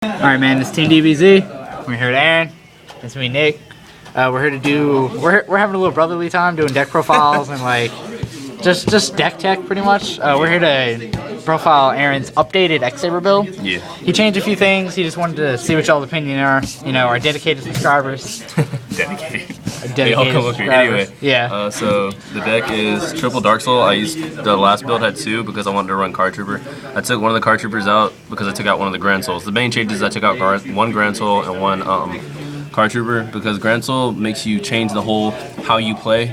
Alright, man, it's Teamdbz. We're here with Aaron. It's me, Nick. We're here to do. We're having a little brotherly time doing deck profiles and like just deck tech pretty much. We're here to profile Aaron's updated x-saber build. Yeah. He changed a few things. He just wanted to see what y'all's opinion are. You know, our dedicated subscribers. Dedicated. They all come up here. Anyway. Yeah. So the deck is triple Dark Soul. I used the last build had 2 because I wanted to run Card Trooper. I took one of the Card Troopers out because I took out one of the Grand Souls. The main changes I took out one Grand Soul and one Card Trooper because Grand Soul makes you change the whole how you play,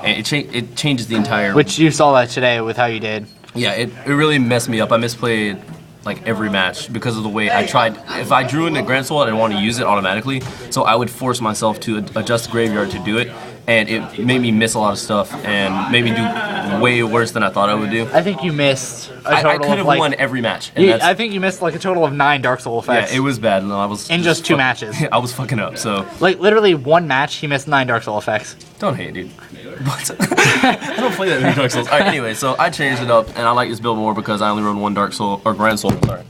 and it changes the entire. Which you saw that today with how you did. Yeah, it really messed me up. I misplayed like every match because of the way I tried. If I drew into Grand Soul, I didn't want to use it automatically, so I would force myself to adjust the graveyard to do it, and it made me miss a lot of stuff and made me do way worse than I thought I would do. I think you missed a total I could have like, won every match. I think you missed like a total of 9 Dark Soul effects. Yeah, it was bad, and I was in just 2 matches. I was fucking up. So like literally one match, he missed 9 Dark Soul effects. Don't hate, dude. What? I don't play that many Dark Souls. All right, anyway, so I changed it up, and I like this build more because I only run 1 Dark Soul or Grand Soul. Sorry.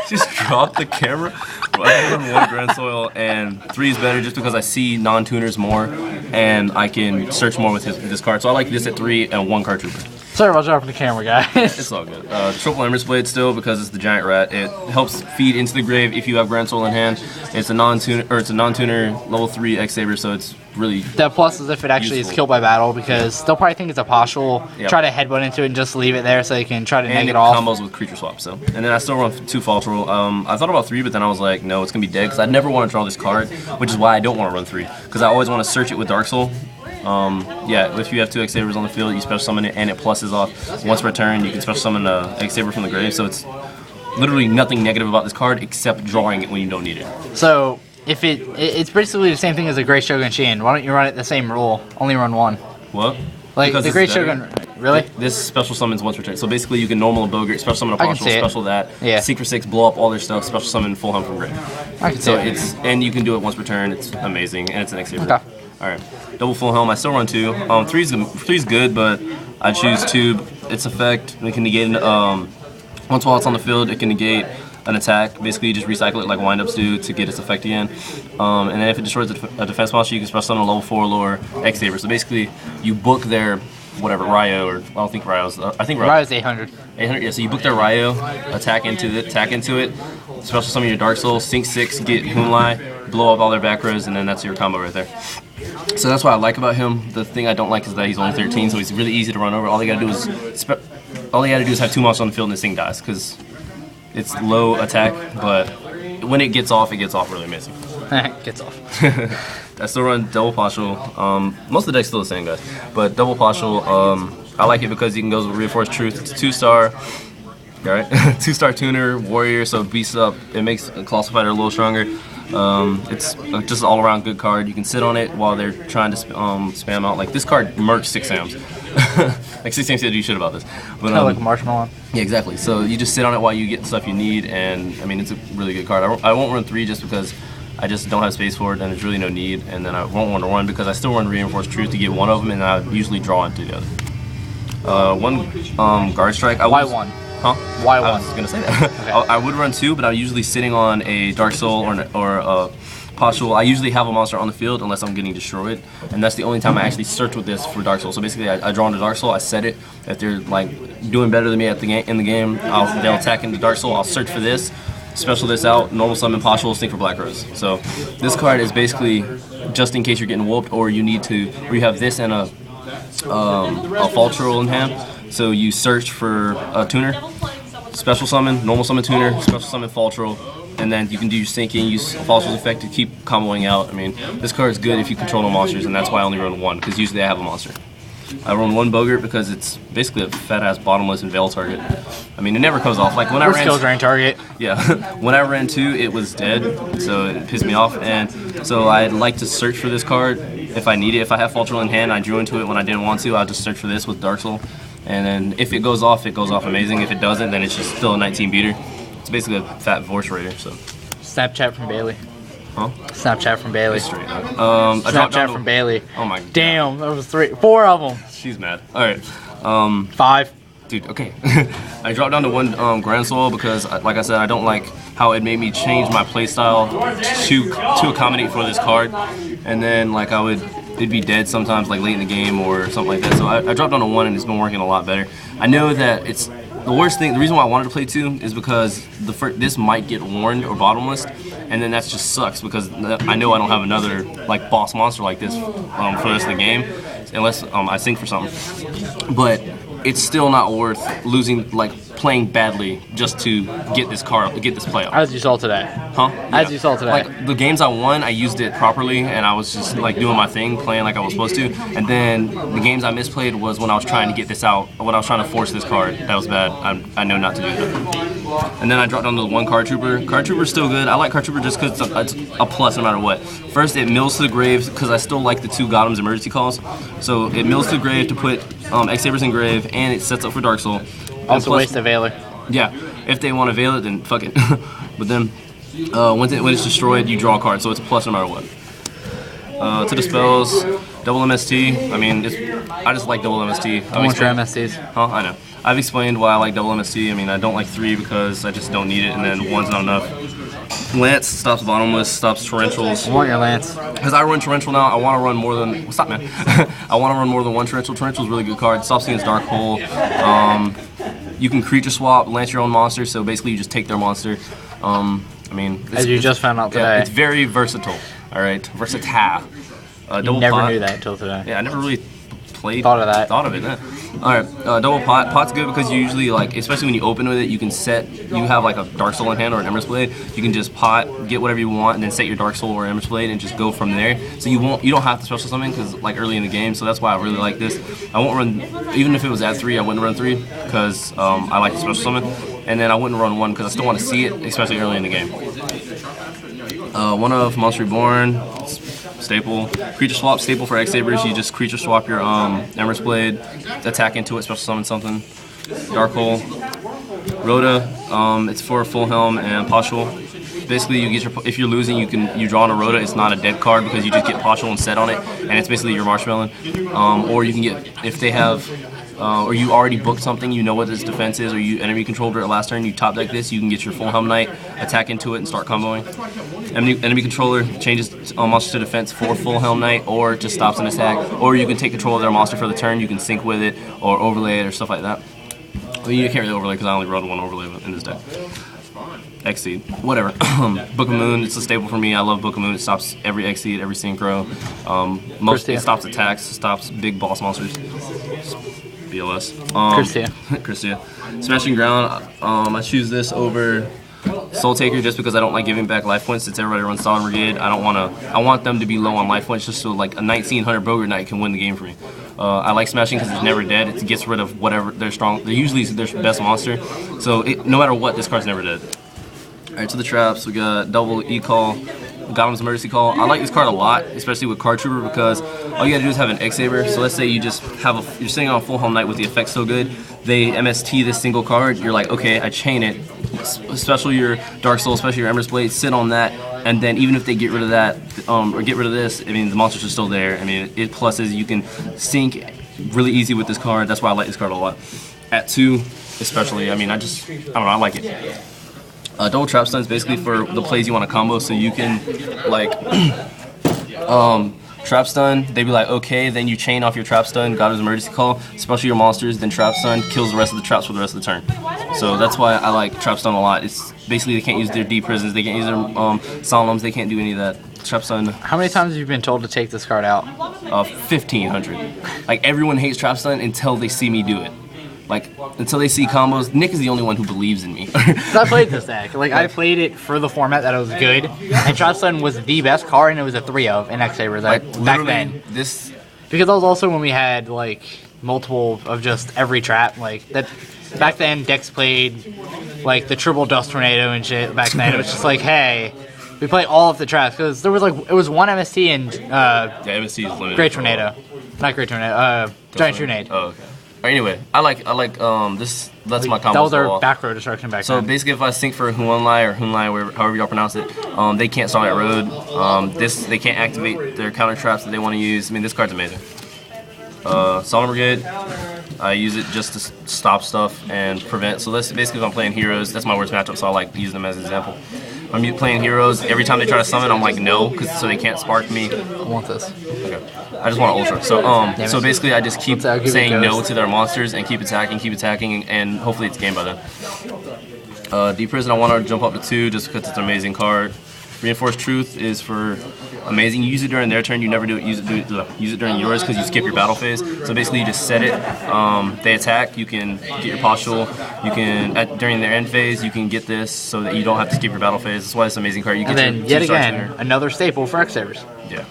Just drop the camera. I run 1 Grand Soil, and 3 is better just because I see non-tuners more, and I can search more with this card. So I like this at 3 and 1 Card Trooper. Sorry about dropping the camera, guys. It's all good. Triple Embers Blade still because it's the giant rat. It helps feed into the grave if you have Grand Soul in hand. It's a non-tuner, level 3 x-saber, so it's really that plus is if it actually useful. is killed by battle because they'll probably think it's a partial. Yep. Try to headbutt into it and just leave it there so they can try to and neg it off. combos with creature swap. So, and then I still run 2 Faltral. I thought about 3, but then I was like, no, it's gonna be dead because I never want to draw this card, which is why I don't want to run 3 because I always want to search it with Dark Soul. Yeah, if you have 2 x-sabers on the field, you special summon it and it pluses off. Once per turn, you can special summon a x-saber from the grave. So it's literally nothing negative about this card except drawing it when you don't need it. So if it's basically the same thing as the Great Shogun Shin. Why don't you run it the same rule? Only run 1. What? Like because the Great Shogun, really? This special summons once per turn. So basically, you can normal a Bogart, special summon a partial, special that, yeah. Seek for 6, blow up all their stuff, special summon full hum from grave. I can So see it's and you can do it once per turn. It's amazing, and it's an x-saber. Okay. All right, double full helm. I still run 2. 3's good, but I choose 2. Its effect, it can negate once while it's on the field, it can negate an attack. Basically, you just recycle it like windups do to get its effect again. And then if it destroys a defense monster, you can special summon a level 4 lower x-saber. So basically, you book their whatever Ryo, or I don't think Ryo's. I think Ryo's 800. 800. Yeah. So you book their Ryo, attack into it, special summon your Dark Soul, sink 6, get Moonlight, blow up all their back rows, and then that's your combo right there. So that's what I like about him. The thing I don't like is that he's only 13, so he's really easy to run over. All you gotta do is have 2 monsters on the field and this thing dies because it's low attack, but when it gets off really amazing. Gets off. I still run double partial. Most of the deck's still the same, guys, but double partial. I like it because you can go with Reinforced Truth. It's 2-star. All right, 2-star tuner warrior, so it beasts up. It makes a Colossal Fighter a little stronger. It's just an all-around good card. You can sit on it while they're trying to spam out. Like this card murks 6 Sams. Like 6 Sams said you should about this. But, Kind of like a marshmallow. Yeah, exactly. So you just sit on it while you get the stuff you need, and I mean it's a really good card. I won't run 3 just because I just don't have space for it, and there's really no need. And then I won't want to run because I still run Reinforced Truth to get one of them, and I usually draw into the other. 1 Guard Strike. Why 1? Huh? Why 1? I was gonna say that. Okay. I would run 2, but I'm usually sitting on a Dark Soul or a Partial. I usually have a monster on the field unless I'm getting destroyed, and that's the only time I actually search with this for Dark Soul. So basically, I draw into Dark Soul, I set it. If they're like doing better than me in the game, they'll attack into Dark Soul. I'll search for this, special this out, normal summon Partial, stink for Black Rose. So this card is basically just in case you're getting whooped or you need to, or you have this and a Faltral in hand. So you search for a tuner, special summon, normal summon tuner, special summon Faltral, and then you can do your sinking, use Faltral's effect to keep comboing out. I mean, this card is good if you control no monsters, and that's why I only run 1, because usually I have a monster. I run 1 Bogart because it's basically a fat-ass bottomless and veil target. I mean, it never comes off. Like when I ran skill drain target. Yeah, when I ran 2, it was dead, so it pissed me off. And so I'd like to search for this card if I need it. If I have Faltral in hand, I drew into it when I didn't want to. I'll just search for this with Dark Soul. And then if it goes off amazing. If it doesn't, then it's just still a 19 beater. It's basically a fat Vorce Raider. So. Snapchat from Bailey. Huh? Snapchat from Bailey. Straight up. Snapchat from Bailey. Oh my god. Damn, that was 4 of them. She's mad. All right. 5. dude, okay. I dropped down to 1 Grand Soul because, like I said, I don't like how it made me change my playstyle to accommodate for this card. And then, like, it'd be dead sometimes, like, late in the game or something like that. So I dropped down to 1, and it's been working a lot better. I know that it's the worst thing. The reason why I wanted to play 2 is because this might get warned or bottomless, and then that just sucks because I know I don't have another, like, boss monster like this for the rest of the game, unless I sync for something. But it's still not worth losing, like, playing badly just to get this playoff. As you saw today. Huh? As you saw today. Like, the games I won, I used it properly, and I was just, like, doing my thing, playing like I was supposed to. And then the games I misplayed was when I was trying to get this out, when I was trying to force this card. That was bad. I know not to do that. And then I dropped down to the 1 Card Trooper. Card Trooper's still good. I like Card Trooper just because it's a plus no matter what. First, it mills to the grave because I still like the 2 Gotham's emergency calls. So it mills to the grave to put X-Sabers in grave, and it sets up for Dark Soul. Also waste a Veiler. Yeah, if they want to veil it, then fuck it. But then, when it's destroyed, you draw a card, so it's a plus no matter what. To the spells, double MST. I mean, I just like double MST. I want your MSTs. Huh? I know. I've explained why I like double MST. I mean, I don't like 3 because I just don't need it, and then 1's not enough. Lance stops bottomless, stops torrentials. I want your Lance. Because I run torrential now, I want to run more than. What's up, man? I want to run more than 1 torrential. Torrential's a really good card. Stops against Dark Hole. You can creature swap, lance your own monster, so basically you just take their monster. I mean, as you just found out today. Yeah, it's very versatile. All right, versatile. You never knew that until today. Yeah, I never really thought of it. Yeah. All right, double pot. Pot's good because you usually, like, especially when you open with it, you can you have like a Dark Soul in hand or an Embers Blade. You can just pot, get whatever you want, and then set your Dark Soul or Embers Blade and just go from there. So you don't have to special summon because, like, early in the game. So that's why I really like this. I won't run, even if it was at 3, I wouldn't run 3 because I like to special summon, and then I wouldn't run 1 because I still want to see it, especially early in the game. 1 of Monster Reborn. Staple. Creature swap, staple for X-Sabers. You just creature swap your Embers Blade, attack into it, special summon something. Dark Hole. Rhoda, it's for Full Helm and Poshul. Basically, you get if you're losing, you draw on a Rhoda. It's not a dead card because you just get Poshul and set on it, and it's basically your Marshmallow. Or you can get, if they have, or you already booked something, you know what its defense is, or you enemy controlled it last turn, you top deck this, you can get your Full Helm Knight, attack into it, and start comboing. Enemy controller changes monster to defense for Full Helm Knight, or just stops an attack, or you can take control of their monster for the turn, you can sync with it, or overlay it, or stuff like that. Well, you can't really overlay because I only run 1 overlay in this deck. X-Seed, whatever. Book of Moon, it's a staple for me. I love Book of Moon. It stops every X-Seed, every Synchro. It stops attacks, stops big boss monsters. BLS. Christia. Smashing Ground, I choose this over Soul Taker just because I don't like giving back life points since everybody runs Solid Brigade. I want them to be low on life points just so, like, a 1900 Bogart Knight can win the game for me. I like Smashing because it's never dead. It gets rid of whatever they're strong. They're usually their best monster. So no matter what, this card's never dead. Alright, to the traps, we got double E-Call, Gotham's Emergency Call. I like this card a lot, especially with Card Trooper, because all you gotta do is have an X-Saber. So let's say you just have you're sitting on a Full Helm Knight with the effect so good, they MST this single card, you're like, okay, I chain it, special your Dark Soul, especially your Embers Blade, sit on that, and then even if they get rid of that, or get rid of this, I mean, the monsters are still there. I mean, it pluses, you can sync really easy with this card. That's why I like this card a lot. At 2, especially, I mean, I don't know, I like it. Double Trap Stun is basically for the plays you want to combo, so you can, like, Trap Stun, they'd be like, okay, then you chain off your Trap Stun, Gotham's Emergency Call, special your monsters, then Trap Stun, kills the rest of the traps for the rest of the turn. So that's why I like Trap Stun a lot. It's basically they can't use their D-Prisons, they can't use their Solemns, they can't do any of that. Trap Stun. How many times have you been told to take this card out? 1,500. Like, everyone hates Trap Stun until they see me do it. Like, until they see combos. Nick is the only one who believes in me. I played this deck. Like, I played it for the format that it was good, and Trap Stun was the best card, and it was a 3 of in X-Saber back then. Because that was also when we had, like, multiple of just every trap. Like, that back then, decks played, like, the triple Dust Tornado and shit back then. It was just like, hey, we play all of the traps. Because there was, like, it was 1 MST and yeah, MST is limited. Great Tornado. Not Great Tornado, Giant Trunade. Oh, okay. Anyway, I like this. That's my combo. That was our back row destruction back then. So basically, if I sync for Hunlai or Hunlai, however y'all pronounce it, they can't stall that road. They can't activate their counter traps that they want to use. I mean, this card's amazing. Solemn Brigade, I use it just to stop stuff and prevent. So that's basically if I'm playing heroes, that's my worst matchup, so I like using them as an example. I'm playing heroes, every time they try to summon, I'm like no, so they can't spark me. I want this. Okay. I just want ultra. So basically I just keep saying no to their monsters and keep attacking, and hopefully it's game by then. Deep Prison, I want to jump up to 2 just because it's an amazing card. Reinforced Truth is for amazing. You use it during their turn. You never use it during yours because you skip your battle phase. So basically, you just set it. They attack. You can get your postule. You can during their end phase. You can get this so that you don't have to skip your battle phase. That's why it's an amazing card. You and then yet again, another staple for x-sabers. Yeah.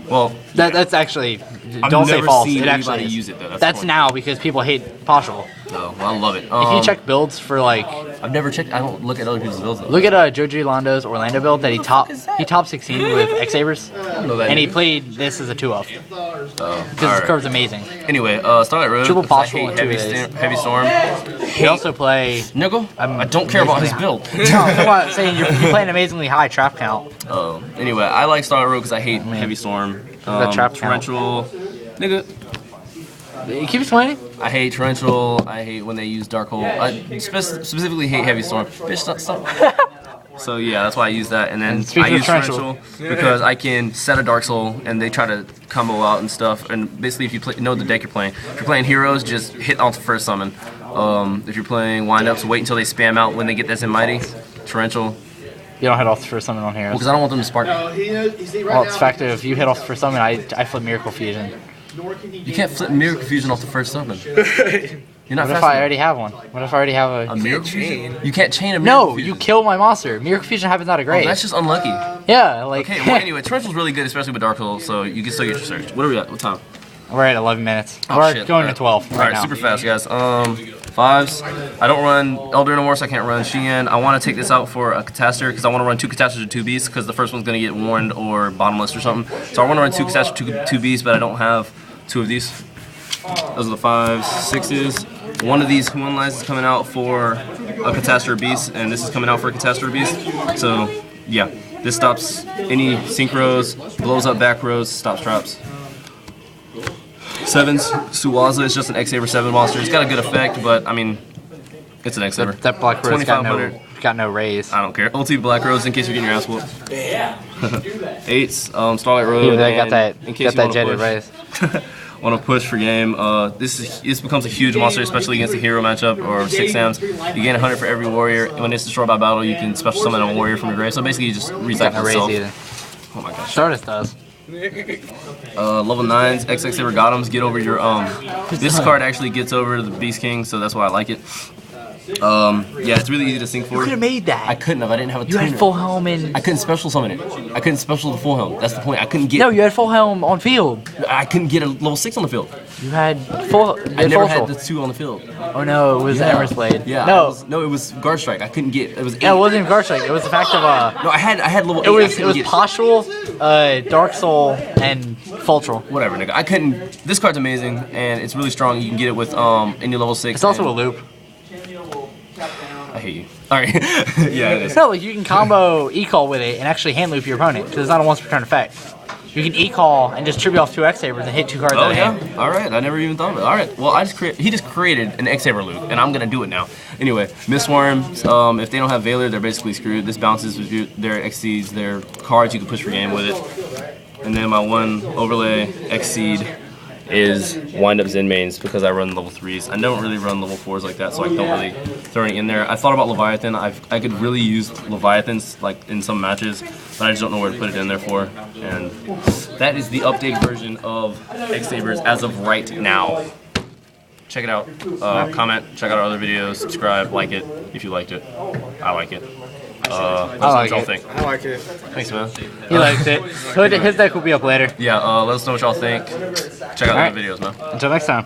Well, that's actually I've don't say never false. seen It actually anybody is. use it though. That's now because people hate postule. Oh, well, I love it. If you check builds for like, I've never checked. I don't look at other people's builds though. Look at Joji Londo's Orlando build that he top 16 with x-sabers, and he played this as a 2-up. Because this card's amazing. Anyway, Starlight Road. Triple postule and heavy Storm. He also play. Nigga, I don't care about his build. No, I'm not saying you're playing amazingly high trap count. Oh, anyway, I like Starlight Road because I hate heavy storm. Trap torrential, nigga. You keep explaining. I hate torrential. I hate when they use dark hole. I specifically hate heavy storm. Bitch, stop. So yeah, that's why I use that. And then I use torrential because I can set a dark soul and they try to combo out and stuff. And basically, if you know the deck you're playing, if you're playing heroes, just hit on the first summon. If you're playing windups, wait until they spam out when they get this in mighty. Torrential. You don't hit off the first summon on heroes. Well, because I don't want them to spark. Well, it's the fact that if you hit off the first summon, I flip Miracle Fusion. You can't flip Miracle Fusion off the first summon. You're not. What if I already have one? What if I already have a Miracle Fusion? You can't chain a Miracle Fusion. No, you kill my monster. Miracle Fusion happens out of grade. Oh, that's just unlucky. Yeah, like. Okay, well, anyway, Torrential's really good, especially with Dark Hole, so you can still get your search. What are we at? What time? We're at 11 minutes. Oh, We're shit. going to 12 right now. Super fast, guys. Fives. I don't run Elder no more, so I can't run Sheehan. I want to take this out for a Catastor because I want to run 2 Catasters or 2 Beasts because the first one's going to get warned or bottomless or something. So I want to run 2 Catasters, 2 Beasts, but I don't have 2 of these. Those are the 5s, 6s. One of these Huan lines is coming out for a Catastor or Beast, and this is coming out for a Catastor or Beast. So, yeah. This stops any synchros, blows up back rows, stops traps. 7s, Suwaza is just an x-saber 7 monster. It's got a good effect, but I mean, it's an x-saber. That Black Rose got no raise. I don't care. Ulti Black Rose in case you're getting your ass whooped. Yeah. 8s, Starlight Road. Yeah, got that jetted raise. Want to push for game. This becomes a huge monster, especially against a hero matchup or 6 Sams. You gain 100 for every warrior. When it's destroyed by battle, you can special summon a warrior from your grave. So basically, you just recycle yourself. Oh my gosh. Stardust does. Level 9s, x-saber Gothams, get over your, this card actually gets over the Beast King, so that's why I like it. Yeah, it's really easy to sync for. You could have made that. I couldn't have, I didn't have a tuner. You had full helm in. I couldn't special summon it. I couldn't special the full helm, that's the point. I couldn't get. No, you had full helm on field. I couldn't get a level 6 on the field. You had full. I never had the 2 on the field. Oh no, it was Emmer's Blade. Yeah. No, it was Guard Strike. I couldn't get. It was. 8. Yeah, it wasn't even Guard Strike. It was the fact of No, I had level 8. It was Postule, Dark Soul, and Fultral. Whatever, nigga. I couldn't. This card's amazing and it's really strong. You can get it with any level 6. It's also a loop. I hate you. Alright. Yeah, it is. No, like you can combo E-Call with it and actually hand loop your opponent because it's not a once per turn effect. You can E-Call and just tribute off 2 X-Sabers and hit 2 cards out of hand. Alright, I never even thought of it. Alright, well he just created an X-Saber loop and I'm gonna do it now. Anyway, Mistworm, if they don't have Valor, they're basically screwed. This bounces with their Xseeds, their cards you can push for game with it. And then my one overlay Xseed is wind-up Zen mains because I run level 3s. I don't really run level 4s like that, so I don't really throw any in there. I thought about Leviathan. I could really use Leviathans like in some matches, but I just don't know where to put it in there for. And that is the update version of X-Sabers as of right now. Check it out. Comment, check out our other videos, subscribe, like it if you liked it. I like it. I like it. I like it. Thanks, man. He likes it. His deck will be up later. Yeah, let us know what y'all think. Check out the other videos, man. Until next time.